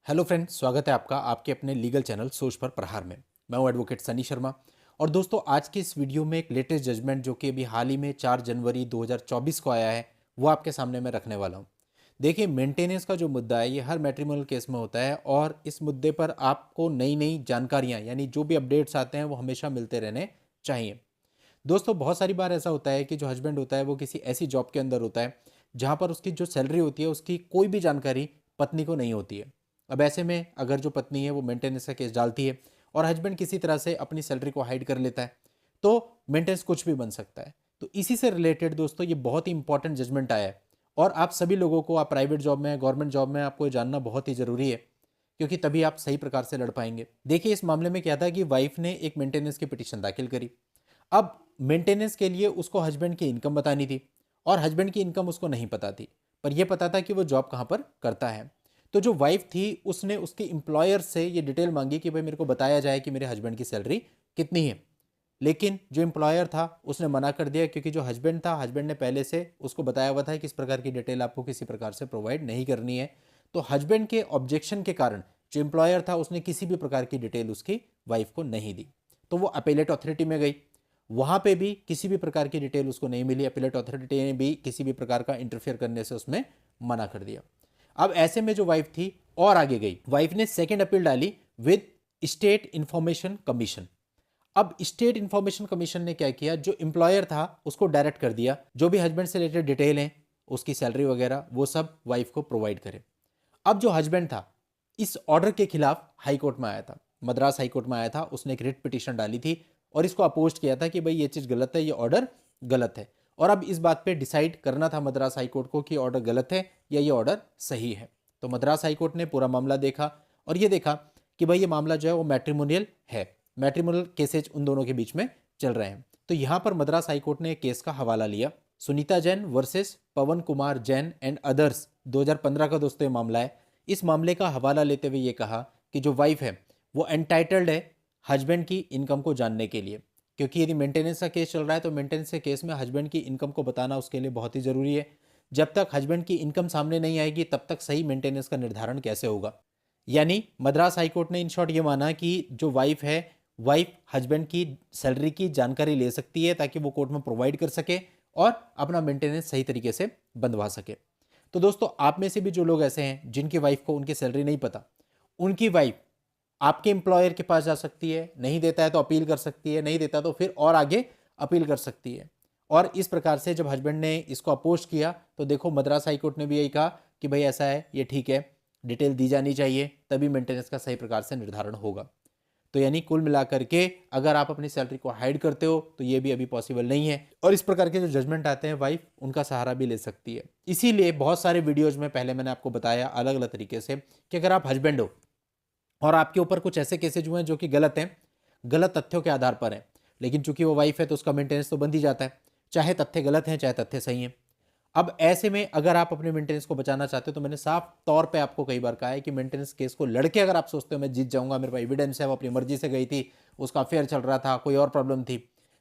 Hello friends, स्वागत है आपका आपके अपने लीगल चैनल सोच पर प्रहार में। मैं हूं एडवोकेट सनी शर्मा। और दोस्तों, आज की इस वीडियो में एक लेटेस्ट जजमेंट जो कि अभी हाल ही में 4 जनवरी 2024 को आया है, वो आपके सामने मैं रखने वाला हूं। देखिए, मेंटेनेंस का जो मुद्दा है ये हर मैट्रिमोनियल केस में होता है और इस मुद्दे पर आपको नई नई जानकारियां यानी जो भी अपडेट्स आते हैं वो हमेशा मिलते रहने चाहिए। दोस्तों, बहुत सारी बार ऐसा होता है कि जो हस्बैंड होता है वो किसी ऐसी जॉब के अंदर होता है जहां पर उसकी जो सैलरी होती है उसकी कोई भी जानकारी पत्नी को नहीं होती है। अब ऐसे में अगर जो पत्नी है वो मेंटेनेंस का केस डालती है और हस्बैंड किसी तरह से अपनी सैलरी को हाइड कर लेता है, तो मेंटेनेंस कुछ भी बन सकता है। तो इसी से रिलेटेड दोस्तों ये बहुत ही इंपॉर्टेंट जजमेंट आया है और आप सभी लोगों को, आप प्राइवेट जॉब में, गवर्नमेंट जॉब में, आपको ये जानना बहुत ही ज़रूरी है क्योंकि तभी आप सही प्रकार से लड़ पाएंगे। देखिए, इस मामले में क्या था कि वाइफ ने एक मेंटेनेंस की पिटीशन दाखिल करी। अब मेंटेनेंस के लिए उसको हस्बैंड की इनकम बतानी थी और हस्बैंड की इनकम उसको नहीं पता थी, पर यह पता था कि वो जॉब कहाँ पर करता है। तो जो वाइफ थी उसने उसके एम्प्लॉयर से ये डिटेल मांगी कि भाई मेरे को बताया जाए कि मेरे हस्बैंड की सैलरी कितनी है। लेकिन जो एम्प्लॉयर था उसने मना कर दिया क्योंकि जो हस्बैंड था, हस्बैंड ने पहले से उसको बताया हुआ था कि इस प्रकार की डिटेल आपको किसी प्रकार से प्रोवाइड नहीं करनी है। तो हस्बैंड के ऑब्जेक्शन के कारण जो एम्प्लॉयर था उसने किसी भी प्रकार की डिटेल उसकी वाइफ को नहीं दी। तो वो अपेलेट अथॉरिटी में गई, वहां पे भी किसी भी प्रकार की डिटेल उसको नहीं मिली। अपेलेट अथॉरिटी ने भी किसी भी प्रकार का इंटरफेयर करने से उसमें मना कर दिया। अब ऐसे में जो वाइफ थी और आगे गई, वाइफ ने सेकंड अपील डाली विद स्टेट इंफॉर्मेशन कमीशन। अब स्टेट इंफॉर्मेशन कमीशन ने क्या किया, जो एम्प्लॉयर था उसको डायरेक्ट कर दिया जो भी हस्बैंड से रिलेटेड डिटेल है, उसकी सैलरी वगैरह, वो सब वाइफ को प्रोवाइड करे। अब जो हस्बैंड था इस ऑर्डर के खिलाफ हाई कोर्ट में आया था, मद्रास हाई कोर्ट में आया था। उसने एक रिट पिटीशन डाली थी और इसको अपोज किया था कि भाई ये चीज़ गलत है, ये ऑर्डर गलत है। और अब इस बात पे डिसाइड करना था मद्रास हाई कोर्ट को कि ऑर्डर गलत है या ये ऑर्डर सही है। तो मद्रास हाई कोर्ट ने पूरा मामला देखा और ये देखा कि भाई ये मामला जो है वो मैट्रिमोनियल है, मैट्रिमोनियल केसेज उन दोनों के बीच में चल रहे हैं। तो यहाँ पर मद्रास हाई कोर्ट ने एक केस का हवाला लिया, Sunita Jain versus Pawan Kumar Jain and others, 2015 का दोस्तों ये मामला है। इस मामले का हवाला लेते हुए ये कहा कि जो वाइफ है वो एंटाइटल्ड है हस्बैंड की इनकम को जानने के लिए, क्योंकि यदि मेंटेनेंस का केस चल रहा है तो मेंटेनेंस के केस में हस्बैंड की इनकम को बताना उसके लिए बहुत ही ज़रूरी है। जब तक हस्बैंड की इनकम सामने नहीं आएगी तब तक सही मेंटेनेंस का निर्धारण कैसे होगा। यानी मद्रास हाईकोर्ट ने इन शॉर्ट ये माना कि जो वाइफ है, वाइफ हस्बैंड की सैलरी की जानकारी ले सकती है ताकि वो कोर्ट में प्रोवाइड कर सके और अपना मेंटेनेंस सही तरीके से बंधवा सके। तो दोस्तों, आप में से भी जो लोग ऐसे हैं जिनकी वाइफ को उनकी सैलरी नहीं पता, उनकी वाइफ आपके एम्प्लॉयर के पास जा सकती है, नहीं देता है तो अपील कर सकती है, नहीं देता तो फिर और आगे अपील कर सकती है। और इस प्रकार से जब हस्बैंड ने इसको अपोज किया तो देखो मद्रास हाईकोर्ट ने भी यही कहा कि भाई ऐसा है, ये ठीक है, डिटेल दी जानी चाहिए, तभी मेंटेनेंस का सही प्रकार से निर्धारण होगा। तो यानी कुल मिलाकर के अगर आप अपनी सैलरी को हाइड करते हो तो ये भी अभी पॉसिबल नहीं है और इस प्रकार के जो जजमेंट आते हैं वाइफ उनका सहारा भी ले सकती है। इसीलिए बहुत सारे वीडियोज में पहले मैंने आपको बताया अलग अलग तरीके से कि अगर आप हस्बैंड हो और आपके ऊपर कुछ ऐसे केसेज हुए हैं जो कि गलत हैं, गलत तथ्यों के आधार पर हैं, लेकिन चूंकि वो वाइफ है तो उसका मेंटेनेंस तो बंद ही जाता है, चाहे तथ्य गलत हैं चाहे तथ्य सही हैं। अब ऐसे में अगर आप अपने मेंटेनेंस को बचाना चाहते हो तो मैंने साफ तौर पे आपको कई बार कहा है कि मेंटेनेंस केस को लड़के अगर आप सोचते हो मैं जीत जाऊंगा, मेरे पास एविडेंस है, वो अपनी मर्जी से गई थी, उसका अफेयर चल रहा था, कोई और प्रॉब्लम थी,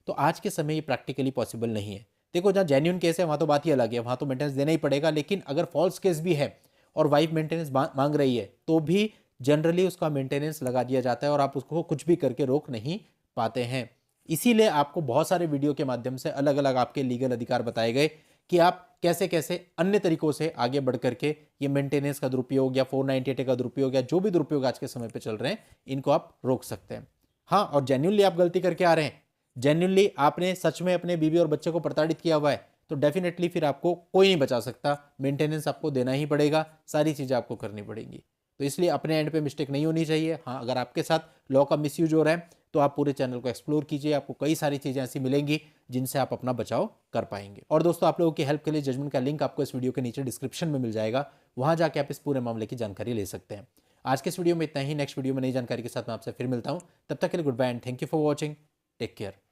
तो आज के समय ये प्रैक्टिकली पॉसिबल नहीं है। देखो, जहाँ जेन्यून केस है वहां तो बात ही अलग है, वहां तो मेंटेनेंस देना ही पड़ेगा। लेकिन अगर फॉल्स केस भी है और वाइफ मेंटेनेंस मांग रही है तो भी जनरली उसका मेंटेनेंस लगा दिया जाता है और आप उसको कुछ भी करके रोक नहीं पाते हैं। इसीलिए आपको बहुत सारे वीडियो के माध्यम से अलग अलग आपके लीगल अधिकार बताए गए कि आप कैसे कैसे अन्य तरीकों से आगे बढ़ करके ये मेंटेनेंस का दुरुपयोग या 498 का दुरुपयोग या जो भी दुरुपयोग आज के समय पे चल रहे हैं इनको आप रोक सकते हैं। हाँ, और जेन्युइनली आप गलती करके आ रहे हैं, जेन्युइनली आपने सच में अपने बीवी और बच्चे को प्रताड़ित किया हुआ है, तो डेफिनेटली फिर आपको कोई नहीं बचा सकता, मेंटेनेंस आपको देना ही पड़ेगा, सारी चीज़ें आपको करनी पड़ेंगी। तो इसलिए अपने एंड पे मिस्टेक नहीं होनी चाहिए। हाँ, अगर आपके साथ लॉ का मिसयूज हो रहा है तो आप पूरे चैनल को एक्सप्लोर कीजिए, आपको कई सारी चीज़ें ऐसी मिलेंगी जिनसे आप अपना बचाव कर पाएंगे। और दोस्तों, आप लोगों की हेल्प के लिए जजमेंट का लिंक आपको इस वीडियो के नीचे डिस्क्रिप्शन में मिल जाएगा, वहां जाके आप इस पूरे मामले की जानकारी ले सकते हैं। आज के इस वीडियो में इतना ही, नेक्स्ट वीडियो में नई जानकारी के साथ मैं आपसे फिर मिलता हूं। तब तक के लिए goodbye and thank you for watching. Take care.